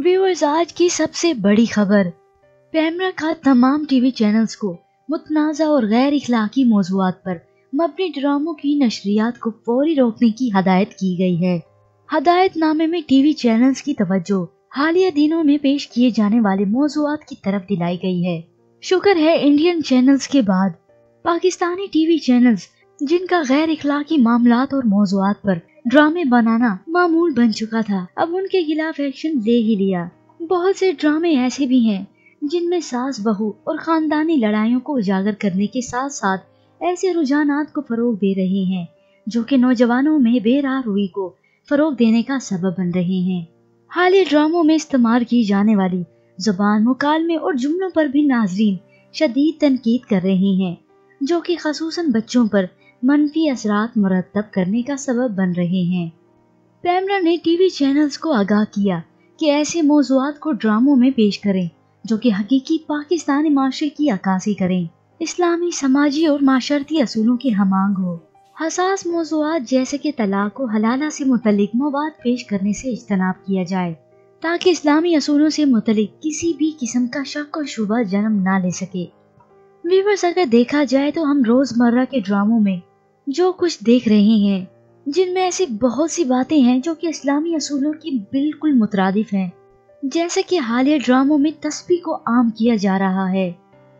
Viewers, आज की सबसे बड़ी खबर, पैमरा का तमाम टीवी चैनल्स को मुतनाज़ा और गैर इखलाकी मौज़ूआत पर मबनी ड्रामों की नशरियात को फौरी रोकने की हदायत की गई है। हदायतनामे में टीवी चैनल्स की तवज्जो हालिया दिनों में पेश किए जाने वाले मौज़ूआत की तरफ दिलाई गई है। शुक्र है इंडियन चैनल्स के बाद पाकिस्तानी टीवी चैनल्स, जिनका गैर इखलाकी मामलात और मौज़ूआत पर ड्रामे बनाना मामूल बन चुका था, अब उनके खिलाफ एक्शन ले ही लिया। बहुत से ड्रामे ऐसे भी हैं जिनमें सास बहू और खानदानी लड़ाइयों को उजागर करने के साथ साथ ऐसे रुझानात को फरोग दे रहे हैं जो कि नौजवानों में बेराहरुई को फरोग देने का सबब बन रहे हैं। हालिया ड्रामों में इस्तेमाल की जाने वाली जुबान, मुकालमे और जुमलों पर भी नाजरीन शदीद तनकीद कर रहे हैं, जो कि खसूसन बच्चों पर मनफी असरात मुरतब करने का सबब बन रहे हैं। पैमरा ने टीवी चैनल्स को आगाह किया कि ऐसे मौज़ूआत को ड्रामों में पेश करें जो कि हकीकी पाकिस्तानी माशरे की अक्कासी करें, इस्लामी, समाजी और माशरती असूलों के हमांग हो। हसास मौज़ूआत जैसे कि तलाक और हलाला से मुतल्लिक मवाद पेश करने से इज्तनाब किया जाए ताकि इस्लामी असूलों से मुतल्लिक किसी भी किस्म का शक और शुबा जन्म ना ले सके। व्यूअर्स, अगर देखा जाए तो हम रोजमर्रा के ड्रामों में जो कुछ देख रहे हैं, जिनमें ऐसी बहुत सी बातें हैं जो कि इस्लामी असूलों की बिल्कुल मुतरादिफ हैं। जैसे कि हालिया ड्रामों में तस्बीह को आम किया जा रहा है।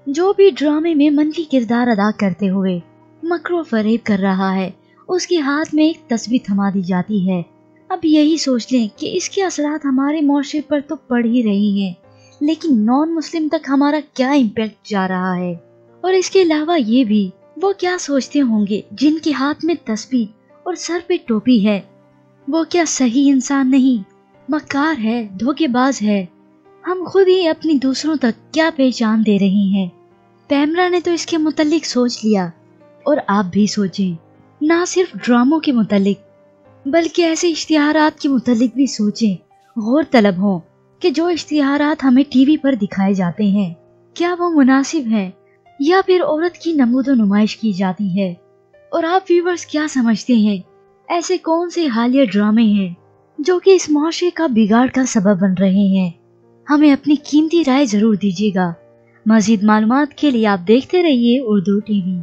जो भी ड्रामे में मनफी किरदार अदा करते हुए मकरो फरेब कर रहा है, उसके हाथ में एक तस्बीह थमा दी जाती है। अब यही सोच लें कि इसके असरात हमारे मुआशरे पर तो पड़ ही रही हैं, लेकिन नॉन मुस्लिम तक हमारा क्या इम्पैक्ट जा रहा है। और इसके अलावा ये भी, वो क्या सोचते होंगे जिनके हाथ में तस्बीह और सर पे टोपी है? वो क्या सही इंसान नहीं, मक्कार है, धोखेबाज है? हम खुद ही अपनी दूसरों तक क्या पहचान दे रहे हैं? पैमरा ने तो इसके मुतल्लिक सोच लिया, और आप भी सोचें। ना सिर्फ ड्रामों के मुतल्लिक बल्कि ऐसे इश्तिहारात के मुतल्लिक भी सोचें। गौर तलब हो कि जो इश्तिहारात हमें टीवी पर दिखाए जाते हैं, क्या वो मुनासिब हैं या फिर औरत की नमूदो नुमाइश की जाती है? और आप व्यूअर्स क्या समझते हैं, ऐसे कौन से हालिया ड्रामे हैं जो कि इस मुआशरे का बिगाड़ का सबब बन रहे हैं? हमें अपनी कीमती राय जरूर दीजिएगा। मज़ीद मालूमात के लिए आप देखते रहिए उर्दू टीवी।